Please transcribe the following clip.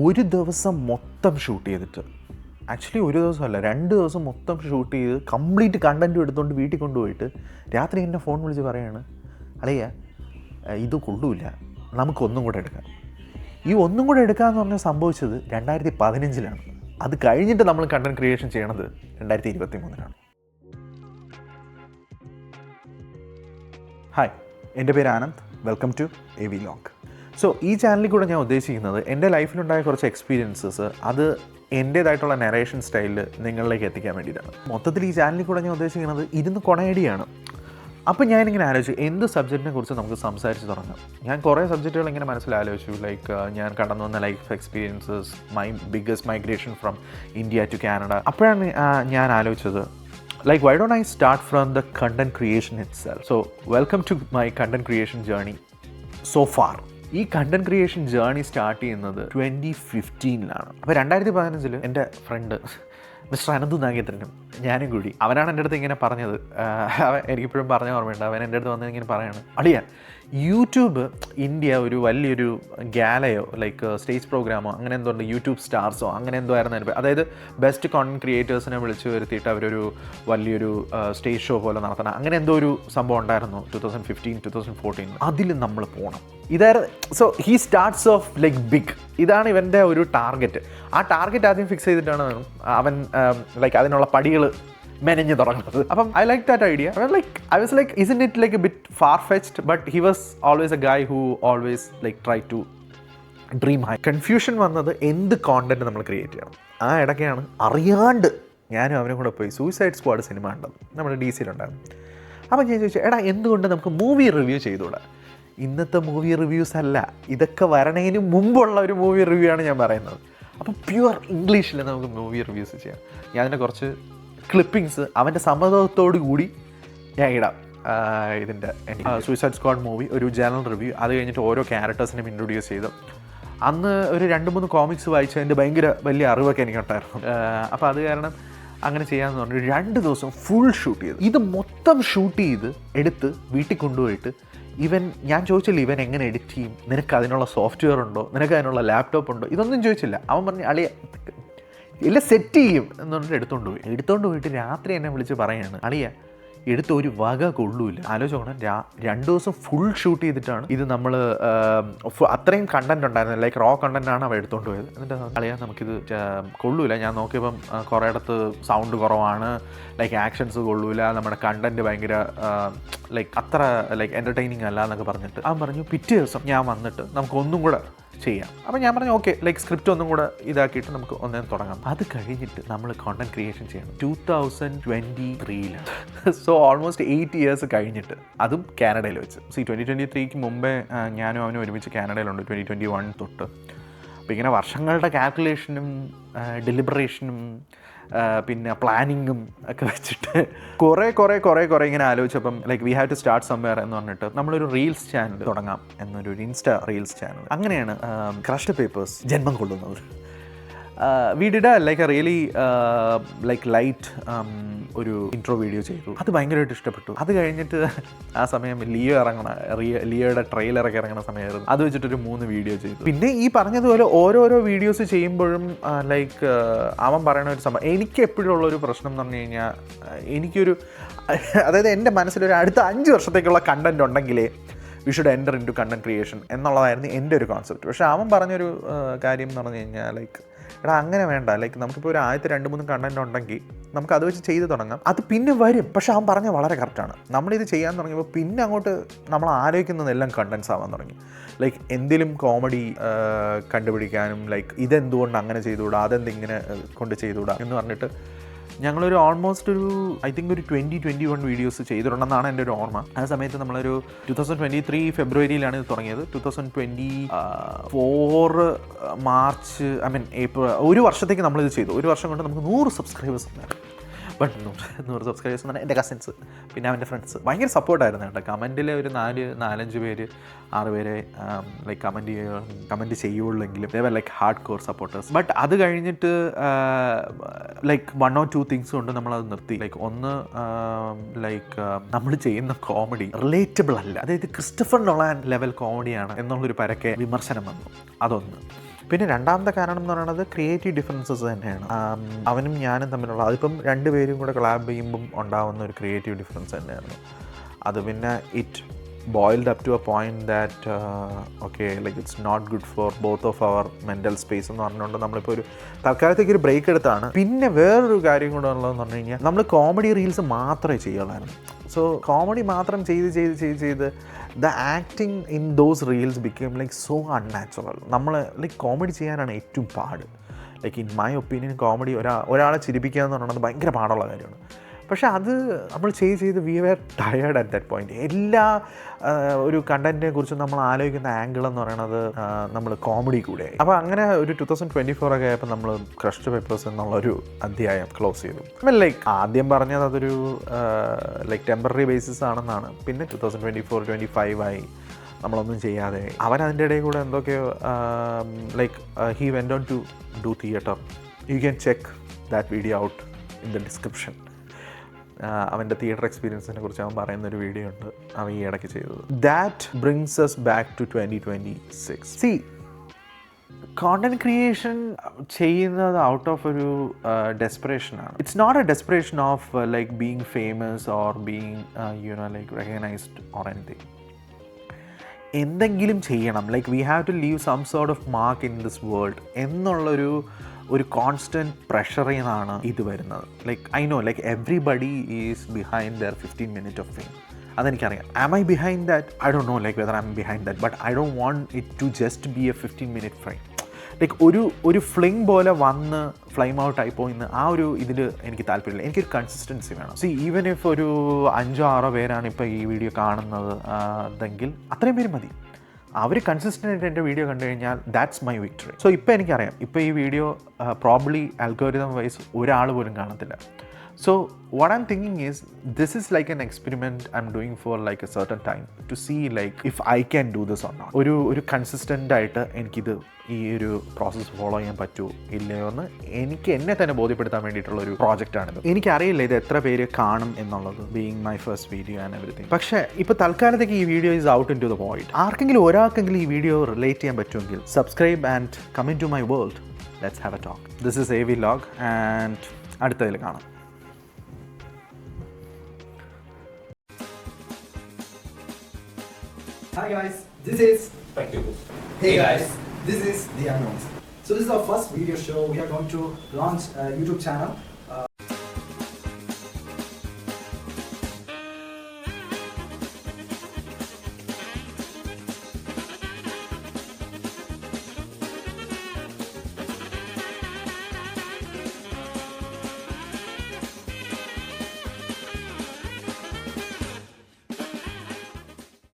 ഒരു ദിവസം മൊത്തം ഷൂട്ട് ചെയ്തിട്ട്, ആക്ച്വലി ഒരു ദിവസമല്ല 2 ദിവസം മൊത്തം ഷൂട്ട് ചെയ്ത് കംപ്ലീറ്റ് കണ്ടൻറ്റും എടുത്തുകൊണ്ട് വീട്ടിൽ കൊണ്ടുപോയിട്ട് രാത്രി എന്നെ ഫോൺ വിളിച്ച് പറയാണ്, അളിയ ഇത് കൊള്ളൂല, നമുക്കൊന്നും കൂടെ എടുക്കാം. ഈ ഒന്നും കൂടെ എടുക്കാമെന്ന് പറഞ്ഞാൽ സംഭവിച്ചത് 2015-ലാണ്. അത് കഴിഞ്ഞിട്ട് നമ്മൾ കണ്ടൻറ് ക്രിയേഷൻ ചെയ്യണത് 2023-ലാണ്. ഹായ്, എൻ്റെ പേര് Anand. Welcome to a vlog. So ഈ ചാനലിൽ കൂടെ ഞാൻ ഉദ്ദേശിക്കുന്നത് എൻ്റെ ലൈഫിലുണ്ടായ കുറച്ച് എക്സ്പീരിയൻസസ് അത് എൻ്റേതായിട്ടുള്ള നരേഷൻ സ്റ്റൈലിൽ നിങ്ങളിലേക്ക് എത്തിക്കാൻ വേണ്ടിയിട്ടാണ്. മൊത്തത്തിൽ ഈ ചാനലിൽ കൂടെ ഞാൻ ഉദ്ദേശിക്കുന്നത് ഇരുന്ന് കൊണേഡിയാണ്. അപ്പോൾ ഞാനിങ്ങനെ ആലോചിച്ചു എന്ത് സബ്ജക്റ്റിനെ കുറിച്ച് നമുക്ക് സംസാരിച്ച് തുടങ്ങാം. ഞാൻ കുറേ സബ്ജക്റ്റുകൾ ഇങ്ങനെ മനസ്സിലാലോചിച്ചു. ലൈക്ക് ഞാൻ കടന്നു വന്ന life experiences, my biggest migration from India to Canada. അപ്പോഴാണ് ഞാൻ ആലോചിച്ചത്, like why don't I start from the content creation itself? So welcome to my content creation journey so far. ഈ കണ്ടന്റ് ക്രിയേഷൻ ജേർണി സ്റ്റാർട്ട് ചെയ്യുന്നത് 2015-ലാണ്. അപ്പോൾ 2015 എൻ്റെ front mister Anant നാഗേന്ദ്രനും ഞാനും കൂടി, അവനാണ് എൻ്റെ അടുത്ത് ഇങ്ങനെ പറഞ്ഞത്. എനിക്കിപ്പോഴും പറഞ്ഞ ഓർമ്മയുണ്ട്. അവൻ എൻ്റെ അടുത്ത് വന്നത് ഇങ്ങനെ പറയാണ്, അളിയ യൂട്യൂബ് ഇന്ത്യ ഒരു വലിയൊരു ഗാലയോ ലൈക്ക് സ്റ്റേജ് പ്രോഗ്രാമോ അങ്ങനെ എന്തോ ഉണ്ട്, യൂട്യൂബ് സ്റ്റാർസോ അങ്ങനെ എന്തോ ആയിരുന്നു. അതായത് ബെസ്റ്റ് കോണ്ടന്റ് ക്രിയേറ്റേഴ്സിനെ വിളിച്ച് വരുത്തിയിട്ട് അവരൊരു വലിയൊരു സ്റ്റേജ് ഷോ പോലെ നടത്തണം, അങ്ങനെ എന്തോ ഒരു സംഭവം ഉണ്ടായിരുന്നു 2015-2014. അതിൽ നമ്മൾ പോകണം. ഇതായിരുന്നു. So he starts off like big. ഇതാണ് ഇവൻ്റെ ഒരു ടാർഗറ്റ്. ആ ടാർഗറ്റ് ആദ്യം ഫിക്സ് ചെയ്തിട്ടാണ് അവൻ ലൈക്ക് അതിനുള്ള പടികൾ മെനഞ്ഞ് തുടങ്ങുന്നത്. അപ്പം I like that idea. I was like, isn't it like a bit far-fetched? But he was always a guy who always like tried to dream high. Confusion വന്നത് എന്ത് കോണ്ടന്റ് നമ്മൾ ക്രിയേറ്റ് ചെയ്യണം. ആ ഇടയ്ക്കാണ് അറിയാണ്ട് ഞാനും അവനും കൂടെ പോയി സൂയിസൈഡ് സ്ക്വാഡ് സിനിമ ഉണ്ടത് നമ്മുടെ DC-യിലുണ്ടായിരുന്നു. അപ്പം ഞാൻ ചോദിച്ചു, എടാ എന്തുകൊണ്ട് നമുക്ക് മൂവി റിവ്യൂ ചെയ്തുകൂടാ? ഇന്നത്തെ മൂവി റിവ്യൂസ് അല്ല, ഇതൊക്കെ വരണതിന് മുമ്പുള്ള ഒരു മൂവി റിവ്യൂ ആണ് ഞാൻ പറയുന്നത്. അപ്പം പ്യുവർ ഇംഗ്ലീഷിൽ നമുക്ക് മൂവി റിവ്യൂസ് ചെയ്യാം. ഞാൻ അതിൻ്റെ കുറച്ച് ക്ലിപ്പിങ്സ് അവൻ്റെ സമ്മതത്തോടു കൂടി ഞാൻ ഇടാം. ഇതിൻ്റെ സൂയിസൈഡ് സ്ക്വാഡ് മൂവി ഒരു ജനറൽ റിവ്യൂ. അത് കഴിഞ്ഞിട്ട് ഓരോ ക്യാരക്ടേഴ്സിനെയും ഇൻട്രൊഡ്യൂസ് ചെയ്തു. അന്ന് ഒരു 2-3 കോമിക്സ് വായിച്ചതിൻ്റെ ഭയങ്കര വലിയ അറിവൊക്കെ എനിക്കുണ്ടായിരുന്നു. അപ്പോൾ അത് കാരണം അങ്ങനെ ചെയ്യാമെന്ന് പറഞ്ഞു 2 ദിവസം ഫുൾ ഷൂട്ട് ചെയ്തു. ഇത് മൊത്തം ഷൂട്ട് ചെയ്ത് എടുത്ത് വീട്ടിൽ കൊണ്ടുപോയിട്ട് ഞാൻ ചോദിച്ചില്ല ഇവൻ എങ്ങനെ എഡിറ്റ് ചെയ്യും, നിനക്ക് അതിനുള്ള സോഫ്റ്റ്വെയർ ഉണ്ടോ, നിനക്ക് അതിനുള്ള ലാപ്ടോപ്പ് ഉണ്ടോ, ഇതൊന്നും ചോദിച്ചില്ല. അവൻ പറഞ്ഞു, അളിയ ഇല്ല സെറ്റ് ചെയ്യും എന്ന് പറഞ്ഞിട്ട് എടുത്തോണ്ട് പോയിട്ട് രാത്രി എന്നെ വിളിച്ച് പറയാണ്, അളിയ എടുത്ത് ഒരു വക കൊള്ളൂല്ല. ആലോചിച്ചോണം, 2 ദിവസം ഫുൾ ഷൂട്ട് ചെയ്തിട്ടാണ് ഇത് നമ്മൾ അത്രയും കണ്ടന്റ് ഉണ്ടായിരുന്നു, ലൈക്ക് റോ കണ്ടന്റാണ് അവ എടുത്തുകൊണ്ട് പോയത്. എന്നിട്ട് അളിയ നമുക്കിത് കൊള്ളൂല. ഞാൻ നോക്കിയപ്പം കുറേ ഇടത്ത് സൗണ്ട് കുറവാണ്, ലൈക്ക് ആക്ഷൻസ് കൊള്ളൂല, നമ്മുടെ കണ്ടന്റ് ഭയങ്കര ലൈക്ക് അത്ര ലൈക്ക് എൻ്റർടൈനിങ് അല്ല എന്നൊക്കെ പറഞ്ഞിട്ട് അവൻ പറഞ്ഞു, പിറ്റേ ദിവസം ഞാൻ വന്നിട്ട് നമുക്കൊന്നും കൂടെ ചെയ്യാം. അപ്പം ഞാൻ പറഞ്ഞു ഓക്കെ, ലൈക്ക് സ്ക്രിപ്റ്റ് ഒന്നും കൂടെ ഇതാക്കിയിട്ട് നമുക്ക് ഒന്നേന്ന് തുടങ്ങാം. അത് കഴിഞ്ഞിട്ട് നമ്മൾ കോണ്ടന്റ് ക്രിയേഷൻ ചെയ്യണം 2023-ലാണ്. സോ ഓൾമോസ്റ്റ് 8 ഇയേഴ്സ് കഴിഞ്ഞിട്ട്, അതും കാനഡയിൽ വെച്ച്. 2023-ക്ക് മുമ്പേ ഞാനും അവനും ഒരുമിച്ച് കാനഡയിലുണ്ട് 2021 തൊട്ട്. അപ്പോൾ ഇങ്ങനെ വർഷങ്ങളുടെ കാൽക്കുലേഷനും ഡെലിബറേഷനും പിന്നെ പ്ലാനിങ്ങും ഒക്കെ വെച്ചിട്ട് കുറേ ഇങ്ങനെ ആലോചിച്ചപ്പം like we have to start somewhere എന്ന് പറഞ്ഞിട്ട് നമ്മളൊരു റീൽസ് ചാനൽ തുടങ്ങാം എന്നൊരു ഇൻസ്റ്റാ റീൽസ് ചാനൽ. അങ്ങനെയാണ് ക്രഷ്ഡ് പേപ്പേഴ്സ് ജന്മം കൊള്ളുന്നത്. We did like a really like light ഒരു ഇൻട്രോ വീഡിയോ ചെയ്തു. അത് ഭയങ്കരമായിട്ട് ഇഷ്ടപ്പെട്ടു. അത് കഴിഞ്ഞിട്ട് ആ സമയം ലിയോയുടെ ട്രെയിലറൊക്കെ ഇറങ്ങുന്ന സമയമായിരുന്നു. അത് വെച്ചിട്ടൊരു 3 വീഡിയോ ചെയ്തു. പിന്നെ ഈ പറഞ്ഞതുപോലെ ഓരോരോ വീഡിയോസ് ചെയ്യുമ്പോഴും ലൈക്ക് അവൻ പറയണ ഒരു സംഭവം, എനിക്ക് എപ്പോഴും ഉള്ളൊരു പ്രശ്നം എന്ന് പറഞ്ഞു കഴിഞ്ഞാൽ, അതായത് എൻ്റെ മനസ്സിലൊരു അടുത്ത 5 വർഷത്തേക്കുള്ള കണ്ടൻറ് ഉണ്ടെങ്കിലേ we should enter into content creation എന്നുള്ളതായിരുന്നു എൻ്റെ ഒരു കോൺസെപ്റ്റ്. പക്ഷേ അവൻ പറഞ്ഞൊരു കാര്യം എന്ന് പറഞ്ഞു കഴിഞ്ഞാൽ ലൈക്ക്, എടാ അങ്ങനെ വേണ്ട, ലൈക്ക് നമുക്കിപ്പോൾ ഒരു ആദ്യത്തെ 2-3 കണ്ടന്റ് ഉണ്ടെങ്കിൽ നമുക്ക് അത് വെച്ച് ചെയ്ത് തുടങ്ങാം, അത് പിന്നെ വരും. പക്ഷെ അവൻ പറഞ്ഞ വളരെ കറക്റ്റാണ്. നമ്മളിത് ചെയ്യാൻ തുടങ്ങിയപ്പോൾ പിന്നെ അങ്ങോട്ട് നമ്മൾ ആലോചിക്കുന്നതെല്ലാം കണ്ടൻസ് ആവാൻ തുടങ്ങി. ലൈക്ക് എന്തിലും കോമഡി കണ്ടുപിടിക്കാനും, ലൈക്ക് ഇതെന്തുകൊണ്ട് അങ്ങനെ ചെയ്തുകൂടാ, അതെന്തിങ്ങനെ കൊണ്ട് ചെയ്തുകൂടാ എന്ന് പറഞ്ഞിട്ട് ഞങ്ങളൊരു ഓൾമോസ്റ്റ് ഐ തിങ്ക് ഒരു 20-21 വീഡിയോസ് ചെയ്തിട്ടുണ്ടെന്നാണ് എൻ്റെ ഒരു ഓർമ്മ. ആ സമയത്ത് നമ്മളൊരു 2023 ഫെബ്രുവരിയിലാണ് ഇത് തുടങ്ങിയത്. 2024 മാർച്ച് ഏപ്രിൽ, ഒരു വർഷത്തേക്ക് നമ്മളിത് ചെയ്തു. ഒരു വർഷം കൊണ്ട് നമുക്ക് 100 സബ്സ്ക്രൈബേഴ്സ് ഉണ്ടായിരുന്നു. ബട്ട് 100 സബ്സ്ക്രൈബേഴ്സ് എന്ന് പറഞ്ഞാൽ എൻ്റെ കസിൻസ് പിന്നെ അവൻ്റെ ഫ്രണ്ട്സ് ഭയങ്കര സപ്പോർട്ടായിരുന്നു കേട്ടോ. കമൻറ്റിൽ ഒരു 4-5 പേര് 6 പേരെ ലൈക്ക് കമൻറ്റ് ചെയ്യുള്ളെങ്കിലും they were like hard core supporters. But അത് കഴിഞ്ഞിട്ട് ലൈക്ക് 1 or 2 തിങ്സ് കൊണ്ട് നമ്മളത് നിർത്തി. ലൈക്ക് ഒന്ന് ലൈക്ക് നമ്മൾ ചെയ്യുന്ന കോമഡി റിലേറ്റബിൾ അല്ല, അതായത് ക്രിസ്റ്റഫർ നൊളാൻ ലെവൽ കോമഡിയാണ് എന്നുള്ളൊരു പരക്കെ വിമർശനം വന്നു. അതൊന്ന്. പിന്നെ രണ്ടാമത്തെ കാരണം എന്ന് പറയുന്നത് ക്രിയേറ്റീവ് ഡിഫറൻസസ് തന്നെയാണ്. അവനും ഞാനും തമ്മിലുള്ള അതിപ്പം രണ്ടുപേരും കൂടെ കൊളാബ് ചെയ്യുമ്പം ഉണ്ടാകുന്ന ഒരു ക്രിയേറ്റീവ് ഡിഫറൻസ് തന്നെയായിരുന്നു. അത് പിന്നെ it boiled up to a point that okay, like it's not good for both of our mental space എന്ന് പറഞ്ഞുകൊണ്ട് നമ്മളിപ്പോൾ ഒരു തൽക്കാലത്തേക്ക് ഒരു ബ്രേക്ക് എടുത്താണ്. പിന്നെ വേറൊരു കാര്യം കൂടെ ഉള്ളതെന്ന് പറഞ്ഞു കഴിഞ്ഞാൽ നമ്മൾ കോമഡി റീൽസ് മാത്രമേ ചെയ്യുള്ളായിരുന്നു. സോ കോമഡി മാത്രം ചെയ്ത് the acting in those reels become like so unnatural. നമ്മൾ ലൈക്ക് കോമഡി ചെയ്യാനാണ് ഏറ്റവും പാട്. Like in my opinion comedy ഒരാളെ ചിരിപ്പിക്കുക എന്ന് പറയുന്നത് ഭയങ്കര പാടുള്ള കാര്യമാണ്. പക്ഷേ അത് നമ്മൾ ചെയ്ത് we were tired at that point. എല്ലാ ഒരു കണ്ടൻറ്റിനെ കുറിച്ച് നമ്മൾ ആലോചിക്കുന്ന ആംഗിൾ എന്ന് പറയുന്നത് നമ്മൾ കോമഡി കൂടെ. അപ്പോൾ അങ്ങനെ ഒരു 2024 ഒക്കെ ആയപ്പോൾ നമ്മൾ ക്രഷ്ഡ് പെപ്പേഴ്സ് എന്നുള്ളൊരു അധ്യായം ക്ലോസ് ചെയ്തു. ലൈക്ക് ആദ്യം പറഞ്ഞത് അതൊരു ലൈക്ക് ടെമ്പററി ബേസിസ് ആണെന്നാണ്. പിന്നെ 2024-25 ആയി നമ്മളൊന്നും ചെയ്യാതെ അവൻ അതിൻ്റെ ഇടയിൽ കൂടെ എന്തൊക്കെയോ like he went on to do theatre. You can check that video out in the description. അവൻ്റെ തിയേറ്റർ എക്സ്പീരിയൻസിനെ കുറിച്ച് അവൻ പറയുന്നൊരു വീഡിയോ ഉണ്ട് അവൻ ഈ ഇടയ്ക്ക് ചെയ്തത്. That brings us back to 2026. സി കോണ്ടന്റ് ക്രിയേഷൻ ചെയ്യുന്നത് ഔട്ട് ഓഫ് ഒരു ഡെസ്പറേഷനാണ്. It's not a desperation of like being famous or being like recognised or anything. എന്തെങ്കിലും ചെയ്യണം, like we have to leave some sort off mark in this world എന്നുള്ളൊരു constant പ്രഷറിൽ നിന്നാണ് ഇത് വരുന്നത്. Like I know like everybody is behind their 15 minutes of fame. അതെനിക്കറിയാം. Am I behind that? I don't know like whether I am behind that, but I don't want it to just be a 15-minute frame. Like ഒരു fling പോലെ വന്ന് flame out ആയി പോയിന്ന് ആ ഒരു ഇതിൽ എനിക്ക് താല്പര്യമില്ല. എനിക്കൊരു കൺസിസ്റ്റൻസി വേണം. സി ഈവൻ ഇഫ് ഒരു 5-6 പേരാണ് ഇപ്പോൾ ഈ വീഡിയോ കാണുന്നത് എങ്കിൽ അത്രയും പേര് മതി. അവർ കൺസിസ്റ്റൻ്റ് ആയിട്ട് എൻ്റെ വീഡിയോ കണ്ടു കഴിഞ്ഞാൽ ദാറ്റ്സ് മൈ വിക്ടറി. സോ ഇപ്പോൾ എനിക്കറിയാം, ഇപ്പോൾ ഈ വീഡിയോ പ്രോബ്ലി അൽഗോരിതം വൈസ് ഒരാൾ പോലും കാണത്തില്ല. So what I'm thinking is this is like an experiment I'm doing for like a certain time to see like if I can do this or not. ഒരു consistent ആയിട്ട് എനിക്കിത് ഈ ഒരു process follow ചെയ്യാൻ പറ്റുമോ ഇല്ലയോ എന്ന് എനിക്ക് എന്നെ തന്നെ ബോധ്യപ്പെടുത്താൻ വേണ്ടിയിട്ടുള്ളൊരു പ്രോജക്റ്റാണിത്. എനിക്കറിയില്ല ഇത് എത്ര പേര് കാണും എന്നുള്ളത്, being my first video and everything. പക്ഷേ ഇപ്പോൾ തൽക്കാലത്തേക്ക് ഈ video is out into the void. ആർക്കെങ്കിലും ഒരാൾക്കെങ്കിലും ഈ വീഡിയോ റിലേറ്റ് ചെയ്യാൻ പറ്റുമെങ്കിൽ subscribe and come into my world. Let's have a talk. This is AV Log and അടുത്തതിൽ കാണാം. Hi guys, this is Hey guys, this is The Unknowns. So this is our first video show. We are going to launch a YouTube channel